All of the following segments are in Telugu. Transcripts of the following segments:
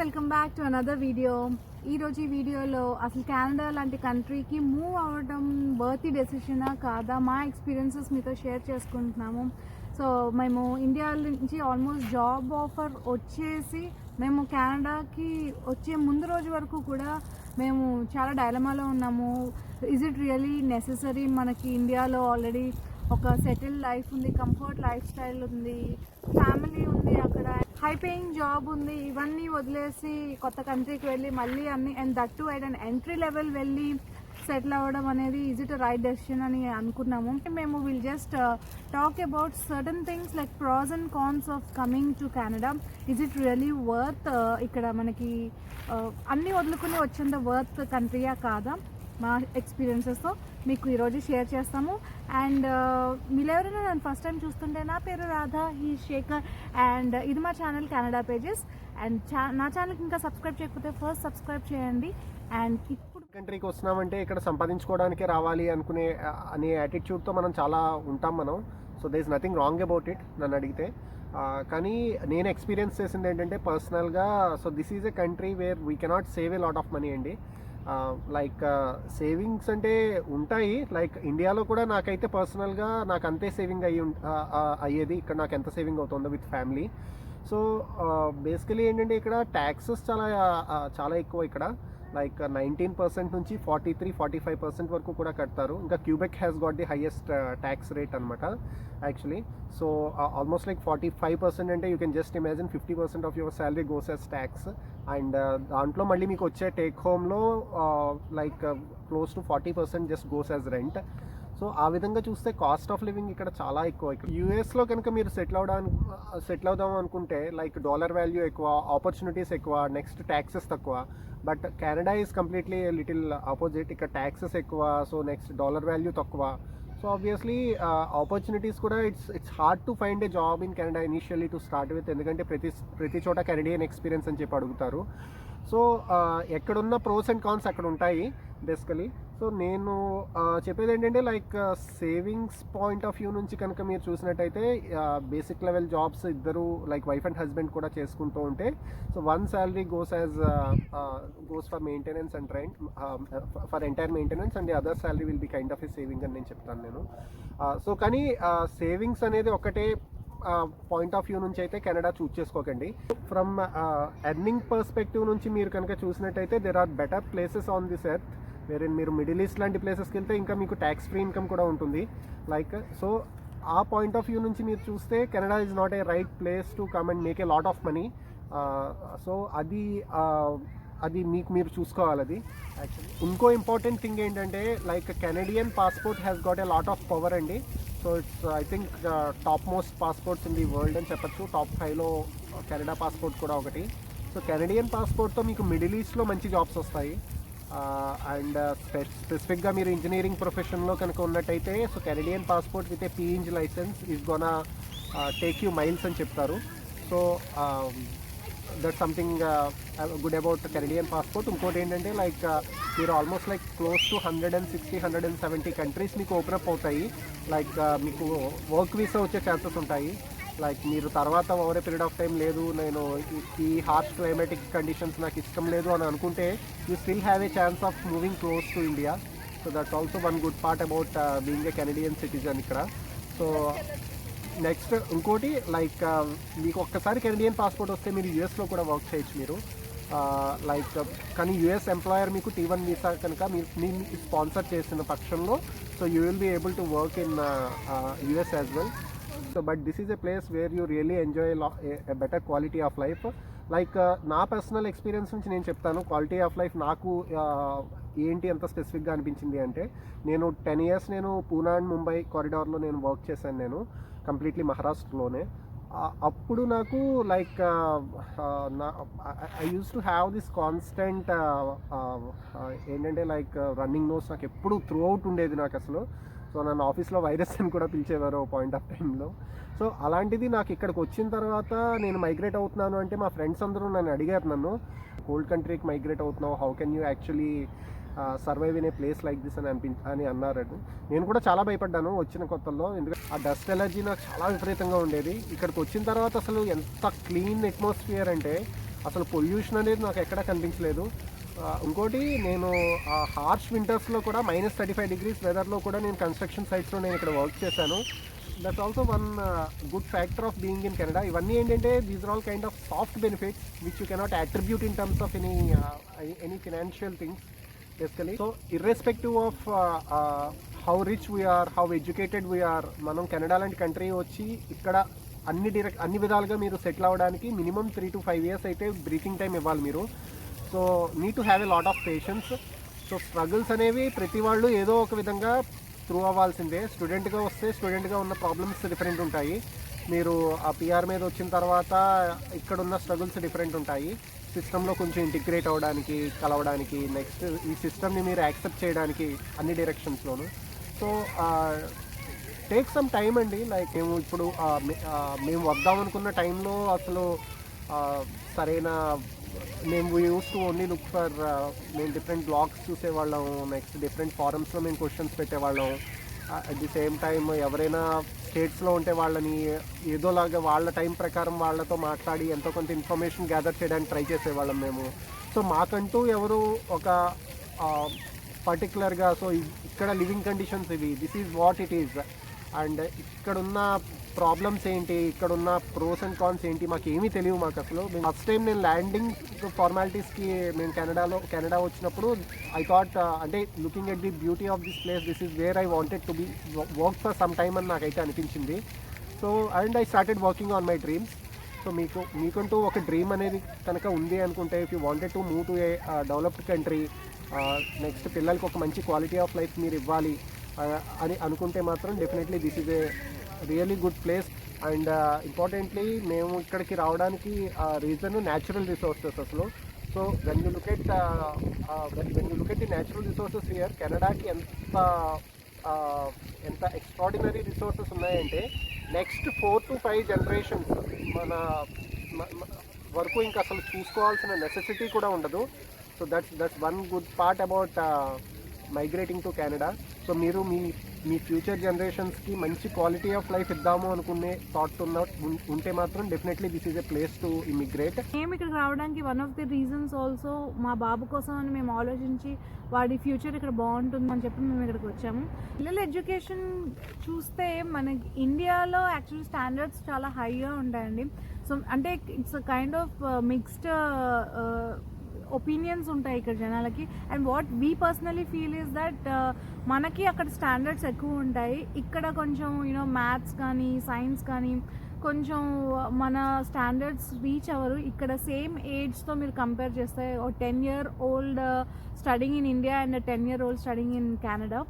Welcome back to another video. ఈరోజు ఈ వీడియోలో అసలు కెనడా లాంటి కంట్రీకి మూవ్ అవ్వడం బర్త్ డెసిషనా కాదా, మా ఎక్స్పీరియన్సెస్ మీతో షేర్ చేసుకుంటున్నాము. సో మేము ఇండియా నుంచి ఆల్మోస్ట్ జాబ్ ఆఫర్ వచ్చేసి మేము కెనడాకి వచ్చే ముందు రోజు వరకు కూడా మేము చాలా డైలమాలో ఉన్నాము. Is it really necessary? మనకి ఇండియాలో ఆల్రెడీ ఒక సెటిల్డ్ లైఫ్ ఉంది, కంఫర్ట్ లైఫ్ స్టైల్ ఉంది, ఫ్యామిలీ ఉంది, అక్కడ హై పేయింగ్ జాబ్ ఉంది. ఇవన్నీ వదిలేసి కొత్త కంట్రీకి వెళ్ళి మళ్ళీ అన్ని and that to at and entry level వెళ్ళి సెటిల్ అవ్వడం అనేది ఈజ్ ఇట్ రైట్ డెసిషన్ అని అనుకున్నాము. మేము will just talk about certain things like pros and cons of coming to Canada. Is it really worth? ఇక్కడ మనకి అన్నీ వదులుకుని వచ్చేంత వర్త్ కంట్రీయా కాదా, మా ఎక్స్పీరియన్సెస్తో మీకు ఈరోజు షేర్ చేస్తాము. అండ్ మీరు ఎవరైనా నన్ను ఫస్ట్ టైం చూస్తుంటే, నా పేరు రాధా, ఈ శేఖర్, అండ్ ఇది మా ఛానల్ కెనడా పేజెస్. అండ్ నా ఛానల్కి ఇంకా సబ్స్క్రైబ్ చేయకపోతే ఫస్ట్ సబ్స్క్రైబ్ చేయండి. అండ్ ఇప్పుడు కంట్రీకి వస్తున్నామంటే ఇక్కడ సంపాదించుకోవడానికి రావాలి అనే యాటిట్యూడ్తో మనం చాలా ఉంటాం మనం. So they is nothing wrong about it నన్ను అడిగితే. కానీ నేను ఎక్స్పీరియన్స్ చేసింది ఏంటంటే పర్సనల్గా, so this is a country where we cannot save a lot of money అండి. లైక్ సేవింగ్స్ అంటే ఉంటాయి, లైక్ ఇండియాలో కూడా నాకైతే పర్సనల్గా నాకు అంతే సేవింగ్ అయ్యేది. ఇక్కడ నాకు ఎంత సేవింగ్ అవుతుందో విత్ ఫ్యామిలీ. సో బేసికలీ ఏంటంటే ఇక్కడ ట్యాక్సెస్ చాలా ఎక్కువ. ఇక్కడ లైక్ 19% నుంచి 43-45% వరకు కూడా కడతారు. ఇంకా Quebec has got the highest tax rate అనమాట యాక్చువల్లీ. సో ఆల్మోస్ట్ లైక్ 45% అంటే you can just imagine 50% of your salary goes as tax. And దాంట్లో మళ్ళీ మీకు వచ్చే టేక్ హోమ్లో like close to 40% just goes as rent. So ఆ విధంగా చూస్తే కాస్ట్ ఆఫ్ లివింగ్ ఇక్కడ చాలా ఎక్కువ. ఇక్కడ యూఎస్లో కనుక మీరు సెటిల్ అవుదాం అనుకుంటే లైక్ డాలర్ వాల్యూ ఎక్కువ, ఆపర్చునిటీస్ ఎక్కువ, నెక్స్ట్ ట్యాక్సెస్ తక్కువ. But Canada is completely little opposite. ఇక్కడ ట్యాక్సెస్ ఎక్కువ, సో నెక్స్ట్ డాలర్ వాల్యూ తక్కువ. సో ఆబ్వియస్లీ ఆపర్చునిటీస్ కూడా it's hard to find a job in Canada initially to start with. ఎందుకంటే ప్రతి చోట కెనడియన్ ఎక్స్పీరియన్స్ అని చెప్పి అడుగుతారు. సో ఎక్కడున్న ప్రోస్ అండ్ కాన్స్ అక్కడ ఉంటాయి బేసికలీ. సో నేను చెప్పేది ఏంటంటే like savings point of view నుంచి కనుక మీరు చూసినట్టయితే బేసిక్ లెవెల్ జాబ్స్ ఇద్దరు లైక్ వైఫ్ అండ్ హస్బెండ్ కూడా చేసుకుంటూ ఉంటే, so one salary goes for maintenance and rent, for entire maintenance, and the other salary will be kind of A saving అని నేను చెప్తాను నేను. సో కానీ సేవింగ్స్ అనేది ఒకటే పాయింట్ ఆఫ్ వ్యూ నుంచి అయితే కెనడా చూస్ చేసుకోకండి. ఫ్రమ్ ఎర్నింగ్ పర్స్పెక్టివ్ నుంచి మీరు కనుక చూసినట్టయితే there are better places on this earth వేరే మీరు మిడిల్ ఈస్ట్ లాంటి ప్లేసెస్కి వెళ్తే ఇంకా మీకు ట్యాక్స్ ఫ్రీ ఇన్కమ్ కూడా ఉంటుంది లైక్. సో ఆ పాయింట్ ఆఫ్ వ్యూ నుంచి మీరు చూస్తే Canada is not a right place to come and make a lot of money. So అది మీకు మీరు చూసుకోవాలి అది యాక్చువల్లీ. ఇంకో ఇంపార్టెంట్ థింగ్ ఏంటంటే like Canadian passport has got a lot of power అండి. So it's I think top most passports in the world అని చెప్పచ్చు. టాప్ 5లో కెనడా పాస్పోర్ట్ కూడా ఒకటి. సో కెనడియన్ పాస్పోర్ట్తో మీకు మిడిల్ ఈస్ట్లో మంచి జాబ్స్ వస్తాయి. అండ్ స్పెసిఫిక్గా మీరు ఇంజనీరింగ్ ప్రొఫెషన్లో కనుక ఉన్నట్టయితే so Canadian passport with a PEng licence is gonna take you miles అని చెప్తారు. So that something good about Canadian passport. ఇంకోటి ఏంటంటే లైక్ మీరు almost like close to 160-170 countries మీకు ఓపెన్ అప్ అవుతాయి. లైక్ మీకు వర్క్ వీసా వచ్చే ఛాన్సెస్ ఉంటాయి. లైక్ మీరు తర్వాత over a period of time లేదు నేను ఈ హార్ష్ క్లైమాటిక్ కండిషన్స్ నాకు ఇష్టం లేదు అని అనుకుంటే you still have a chance of moving close to India. So that's also one good part about being a Canadian citizen ఇక్కడ. సో నెక్స్ట్ ఇంకోటి లైక్ మీకు ఒక్కసారి కెనడియన్ పాస్పోర్ట్ వస్తే మీరు యూఎస్లో కూడా వర్క్ చేయొచ్చు మీరు. లైక్ కానీ యూఎస్ ఎంప్లాయర్ మీకు T1 వీసా కనుక మీరు స్పాన్సర్ చేసిన పక్షంలో so you will be able to work in US as well. So but this is a place where you really enjoy a better quality of life. Like నా పర్సనల్ ఎక్స్పీరియన్స్ నుంచి నేను చెప్తాను క్వాలిటీ ఆఫ్ లైఫ్ నాకు ఏంటి అంత స్పెసిఫిక్గా అనిపించింది అంటే, నేను 10 years నేను పూనా అండ్ ముంబై కారిడార్లో నేను వర్క్ చేశాను నేను కంప్లీట్లీ మహారాష్ట్రలోనే. అప్పుడు నాకు like I use to have this constant ఏంటంటే లైక్ రన్నింగ్ నోస్ నాకు ఎప్పుడు త్రూ అవుట్ ఉండేది నాకు అసలు. సో నన్ను ఆఫీస్లో వైరస్ అని కూడా పిలిచేవారు పాయింట్ ఆఫ్ టైంలో. సో అలాంటిది నాకు ఇక్కడికి వచ్చిన తర్వాత నేను మైగ్రేట్ అవుతున్నాను అంటే మా ఫ్రెండ్స్ అందరూ నన్ను అడిగారు, నన్ను కోల్డ్ కంట్రీకి మైగ్రేట్ అవుతున్నావు, how can you actually survive in a place like this అని అన్నారు. నేను కూడా చాలా భయపడ్డాను వచ్చిన కొత్తల్లో, ఎందుకంటే ఆ డస్ట్ ఎలర్జీ నాకు చాలా విపరీతంగా ఉండేది. ఇక్కడికి వచ్చిన తర్వాత అసలు ఎంత క్లీన్ అట్మాస్ఫియర్ అంటే అసలు పొల్యూషన్ అనేది నాకు ఎక్కడా కనిపించలేదు. ఇంకోటి, నేను హార్ష్ వింటర్స్లో కూడా -35 వెదర్లో కూడా నేను కన్స్ట్రక్షన్ సైట్స్లో నేను ఇక్కడ వర్క్ చేశాను. That's also one good factor of being in Canada. ఇవన్నీ ఏంటంటే these are all kind of soft benefits which you cannot attribute in terms of any financial things basically. So irrespective of how rich we are, how educated we are, మనం కెనడా లాంటి కంట్రీ వచ్చి ఇక్కడ అన్ని విధాలుగా మీరు సెటిల్ అవ్వడానికి మినిమం 3 to 5 years అయితే బ్రీతింగ్ టైం ఇవ్వాలి మీరు. So need to have a lot of patience. So struggles అనేవి ప్రతి వాళ్ళు ఏదో ఒక విధంగా త్రూ అవ్వాల్సిందే. స్టూడెంట్గా వస్తే స్టూడెంట్గా ఉన్న ప్రాబ్లమ్స్ డిఫరెంట్ ఉంటాయి. మీరు ఆ పిఆర్ మీద వచ్చిన తర్వాత ఇక్కడున్న స్ట్రగుల్స్ డిఫరెంట్ ఉంటాయి. సిస్టంలో కొంచెం ఇంటిగ్రేట్ అవ్వడానికి, కలవడానికి, నెక్స్ట్ ఈ సిస్టమ్ని మీరు యాక్సెప్ట్ చేయడానికి అన్ని డైరెక్షన్స్లోను. సో టేక్ సమ్ టైం అండి. లైక్ మేము వద్దామనుకున్న టైంలో అసలు సరైన మేము use to only look for, మేము డిఫరెంట్ బ్లాగ్స్ చూసేవాళ్ళం, నెక్స్ట్ డిఫరెంట్ ఫారమ్స్లో మేము క్వశ్చన్స్ పెట్టేవాళ్ళం. అట్ ది సేమ్ టైం ఎవరైనా స్టేట్స్లో ఉంటే వాళ్ళని ఏదోలాగా వాళ్ళ టైం ప్రకారం వాళ్ళతో మాట్లాడి ఎంతో కొంత ఇన్ఫర్మేషన్ గ్యాదర్ చేయడానికి ట్రై చేసేవాళ్ళం మేము. సో మాకంటూ ఎవరు ఒక పర్టికులర్గా సో ఇక్కడ లివింగ్ కండిషన్స్ ఇవి, this is what it is, and ఇక్కడున్న ప్రాబ్లమ్స్ ఏంటి, ఇక్కడున్న ప్రోస్ అండ్ కాన్స్ ఏంటి మాకు ఏమీ తెలియదు. మాకు అసలు ఫస్ట్ టైం నేను ల్యాండింగ్ ఫార్మాలిటీస్కి మేము కెనడా వచ్చినప్పుడు ఐ థాట్ అంటే looking at the beauty of this place, this is where I wanted to be work for some time అని నాకైతే అనిపించింది. So and I started working on my dreams. So మీకంటూ ఒక డ్రీమ్ అనేది కనుక ఉంది అనుకుంటే, if you wanted to move to a developed country, next పిల్లలకి ఒక మంచి క్వాలిటీ ఆఫ్ లైఫ్ మీరు ఇవ్వాలి అని అనుకుంటే మాత్రం definitely this is a really good place. And importantly మేము ఇక్కడికి రావడానికి రీజన్ న్యాచురల్ రిసోర్సెస్ అసలు. So when you look at the natural resources here, కెనడాకి ఎంత ఎక్స్ట్రాడినరీ రిసోర్సెస్ ఉన్నాయంటే నెక్స్ట్ 4 to 5 జనరేషన్స్ మన వరకు ఇంకా అసలు చూసుకోవాల్సిన నెసెసిటీ కూడా ఉండదు. So that's one good part about migrating to Canada. So మీరు మీ ఫ్యూచర్ జనరేషన్స్కి మంచి క్వాలిటీ ఆఫ్ లైఫ్ ఇద్దాము అనుకునే థాట్ ఉంటే మాత్రం definitely this is a place to immigrate. మేము ఇక్కడికి రావడానికి one of the reasons also మా బాబు కోసం అని మేము ఆలోచించి వాడి ఫ్యూచర్ ఇక్కడ బాగుంటుంది అని చెప్పి మేము ఇక్కడికి వచ్చాము. పిల్లల ఎడ్యుకేషన్ చూస్తే మనకి ఇండియాలో యాక్చువల్లీ స్టాండర్డ్స్ చాలా హైగా ఉంటాయండి. సో అంటే it's kind of mixed opinions ఉంటాయి ఇక్కడ జనాలకి. And what we personally feel is that మనకి అక్కడ స్టాండర్డ్స్ ఎక్కువ ఉంటాయి, ఇక్కడ కొంచెం మ్యాథ్స్ కానీ సైన్స్ కానీ కొంచెం మన స్టాండర్డ్స్ రీచ్ అవ్వరు. ఇక్కడ సేమ్ ఏజ్తో మీరు కంపేర్ చేస్తే 10-year-old studying in India and 10-year-old studying in Canada.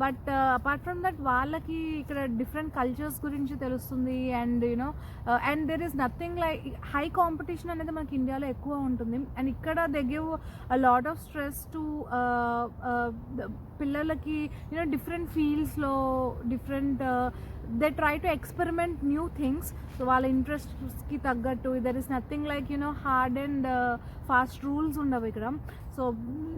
But apart from that వాళ్ళకి ఇక్కడ డిఫరెంట్ కల్చర్స్ గురించి తెలుస్తుంది. And and there is nothing like high competition అనేది మనకి ఇండియాలో ఎక్కువ ఉంటుంది. అండ్ ఇక్కడ they give a lot of stress to పిల్లలకి డిఫరెంట్ ఫీల్డ్స్లో different they try to experiment new things. So వాళ్ళ ఇంట్రెస్ట్కి తగ్గట్టు there is nothing like hard and fast rules ఉండవు ఇక్కడ. So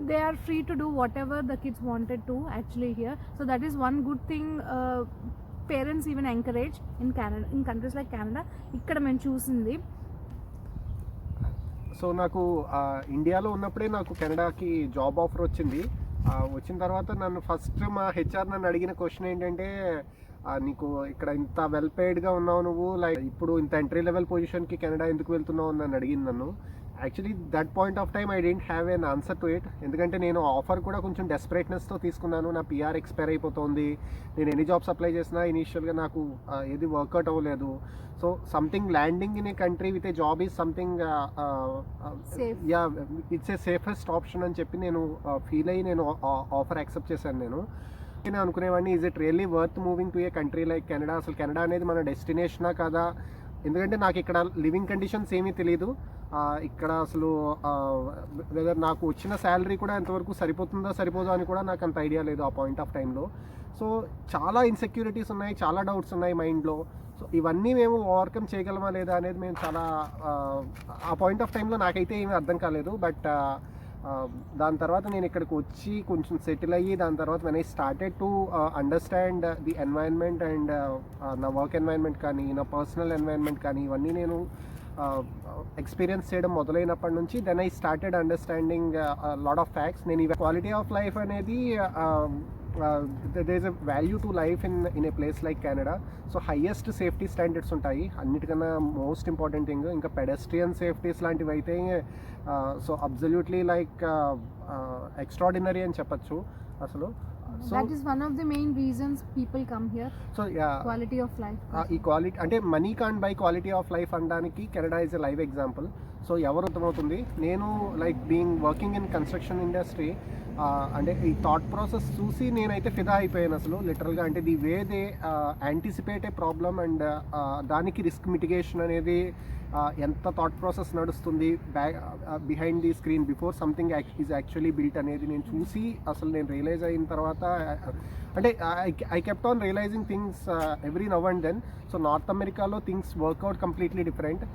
they are free to do whatever the kids wanted to actually here. So that is one good thing parents even encourage in Canada, in countries like Canada. ఇక్కడ మేము చూసింది. సో నాకు ఇండియాలో ఉన్నప్పుడే నాకు కెనడాకి జాబ్ ఆఫర్ వచ్చింది. వచ్చిన తర్వాత నన్ను ఫస్ట్ మా హెచ్ఆర్ నన్ను అడిగిన క్వశ్చన్ ఏంటంటే, నీకు ఇక్కడ ఇంత వెల్ పెయిడ్గా ఉన్నావు, నువ్వు లైక్ ఇప్పుడు ఇంత ఎంట్రీ లెవెల్ పొజిషన్కి కెనడా ఎందుకు వెళ్తున్నావు అని నన్ను అడిగింది నన్ను. Actually that point of time I didn't have an answer to it. ఎందుకంటే నేను ఆఫర్ కూడా కొంచెం డెస్పరేట్నెస్తో తీసుకున్నాను. నా పిఆర్ ఎక్స్పైర్ అయిపోతుంది, నేను ఎన్ని జాబ్స్ అప్లై చేసినా ఇనీషియల్గా నాకు ఏది వర్కౌట్ అవ్వలేదు. So something landing in a country with a job is something yeah it's a safest option అని చెప్పి నేను ఫీల్ అయ్యి నేను ఆఫర్ యాక్సెప్ట్ చేశాను. నేను అనుకునేవాడిని, is it really worth moving to A country like Canada? అసలు కెనడా అనేది మన డెస్టినేషనా కదా? ఎందుకంటే నాకు ఇక్కడ లివింగ్ కండిషన్స్ ఏమీ తెలియదు. ఇక్కడ అసలు వెదర్ నాకు వచ్చిన శాలరీ కూడా ఎంతవరకు సరిపోతుందో సరిపోదో అని కూడా నాకు అంత ఐడియా లేదు ఆ పాయింట్ ఆఫ్ టైంలో. సో చాలా ఇన్సెక్యూరిటీస్ ఉన్నాయి, చాలా డౌట్స్ ఉన్నాయి మైండ్లో. సో ఇవన్నీ మేము ఓవర్కమ్ చేయగలమా లేదా అనేది మేము చాలా ఆ పాయింట్ ఆఫ్ టైంలో నాకైతే ఏమీ అర్థం కాలేదు. బట్ దాని తర్వాత నేను ఇక్కడికి వచ్చి కొంచెం సెటిల్ అయ్యి దాని తర్వాత when I started to understand the environment and నా వర్క్ ఎన్వైరన్మెంట్ కానీ నా పర్సనల్ ఎన్వైరన్మెంట్ కానీ ఇవన్నీ నేను ఎక్స్పీరియన్స్ చేయడం మొదలైనప్పటి నుంచి then I started understanding lot of facts. నేను క్వాలిటీ ఆఫ్ లైఫ్ అనేది there is a value to life in a place like Canada. So highest safety standards ఉంటాయి అన్నిటికన్నా. మోస్ట్ ఇంపార్టెంట్ థింగ్ ఇంకా పెడెస్ట్రియన్ సేఫ్టీస్ లాంటివి అయితే సో అబ్సల్యూట్లీ లైక్ ఎక్స్ట్రాడినరీ అని చెప్పచ్చు అసలు. So that is one of the main reasons people come here. So yeah, quality of life. ఈ క్వాలిటీ అంటే money can't buy quality of life అనడానికి Canada is a live example. So ఎవరు అర్థమవుతుంది, నేను like being working in construction industry అంటే ఈ థాట్ ప్రాసెస్ చూసి నేనైతే ఫిదా అయిపోయాను అసలు లిటరల్గా. అంటే the way they anticipate a problem and దానికి రిస్క్ మిటిగేషన్ అనేది ఎంత థాట్ ప్రాసెస్ నడుస్తుంది behind the screen before something is actually built అనేది నేను చూసి అసలు నేను రియలైజ్ అయిన తర్వాత అంటే I kept on realising things every now and then. So North అమెరికాలో things work out completely different.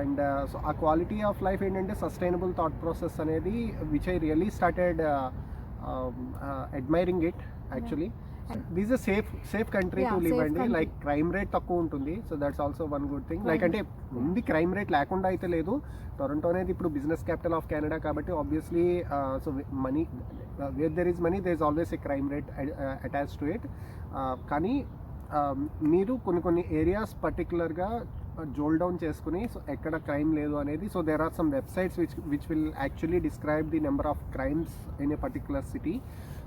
And so ఆ క్వాలిటీ ఆఫ్ లైఫ్ ఏంటంటే సస్టైనబుల్ థాట్ ప్రాసెస్ అనేది which I really started admiring it actually. This is safe country to live అండి. లైక్ క్రైమ్ రేట్ తక్కువ ఉంటుంది. So that's also one good thing. Like అంటే ఉంది క్రైమ్ రేట్ లేకుండా అయితే లేదు. టొరంటో అనేది ఇప్పుడు బిజినెస్ క్యాపిటల్ ఆఫ్ కెనడా కాబట్టి obviously so money where there is money there is always a crime rate attach to it. కానీ మీరు కొన్ని ఏరియాస్ పర్టికులర్గా జోల్ డౌన్ చేసుకుని సో ఎక్కడ క్రైమ్ లేదు అనేది. So there are some websites which will actually describe the number of crimes in a particular city.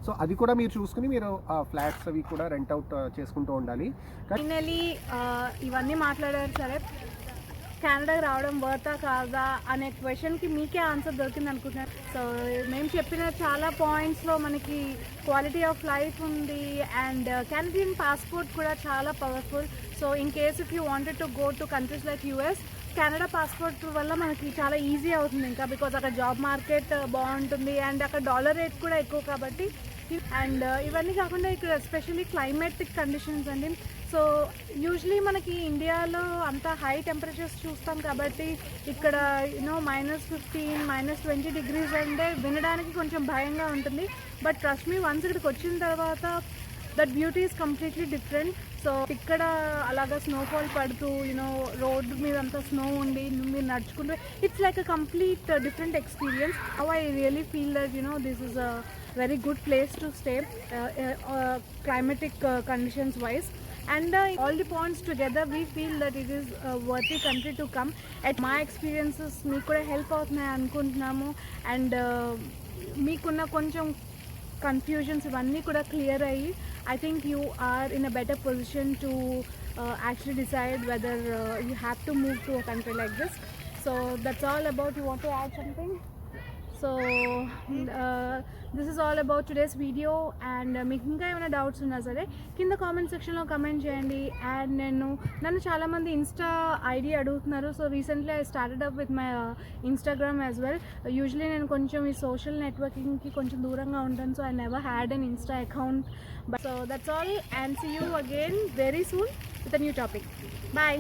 So అది కూడా మీరు చూసుకుని మీరు ఫ్లాట్స్ అవి కూడా రెంట్ అవుట్ చేసుకుంటూ ఉండాలి. ఫైనలీ ఇవన్నీ మాట్లాడారు సరే, కెనడాకి రావడం వర్తా కాదా అనే క్వశ్చన్కి మీకే ఆన్సర్ దొరికింది అనుకుంటున్నాను. సో మేము చెప్పిన చాలా పాయింట్స్లో మనకి క్వాలిటీ ఆఫ్ లైఫ్ ఉంది అండ్ కెనడియన్ పాస్పోర్ట్ కూడా చాలా powerful. So in case if you wanted to go to countries like US, Canada passport వల్ల మనకి చాలా ఈజీ అవుతుంది ఇంకా, బికాజ్ అక్కడ జాబ్ మార్కెట్ బాగుంటుంది అండ్ అక్కడ డాలర్ రేట్ కూడా ఎక్కువ కాబట్టి. అండ్ ఇవన్నీ కాకుండా ఇక్కడ ఎస్పెషల్లీ క్లైమేటిక్ కండిషన్స్ అండి. సో యూజువలీ మనకి ఇండియాలో అంత హై టెంపరేచర్స్ చూస్తాం కాబట్టి ఇక్కడ -15 -20 degrees అంటే వినడానికి కొంచెం భయంగా ఉంటుంది. బట్ ట్రస్ట్ మీ, వన్స్ ఇక్కడికి వచ్చిన తర్వాత that beauty is completely different. So ఇక్కడ అలాగా స్నోఫాల్ పడుతూ రోడ్ మీద అంతా స్నో ఉండి మీరు నడుచుకుంటూ it's like a complete different experience. How I really feel that this is a very good place to stay climatic conditions wise, and all the points together we feel that it is a worthy country to come. At my experiences meeku kuda help avutunayi anukuntunnamo and meekunna koncham confusions ivanni kuda clear ayyi I think you are in a better position to actually decide whether you have to move to a country like this. So that's all about. You want to add something? So this is all about today's video, and మీకు ఇంకా ఏమైనా డౌట్స్ ఉన్నా సరే కింద కామెంట్ సెక్షన్లో కమెంట్ చేయండి. అండ్ నన్ను చాలామంది ఇన్స్టా ఐడి అడుగుతున్నారు. So recently I started up with my Instagram as well. Usually నేను కొంచెం ఈ సోషల్ నెట్వర్కింగ్కి కొంచెం దూరంగా ఉంటాను. So I never had an Insta account. So that's all, and see you again very soon with a new topic. Bye.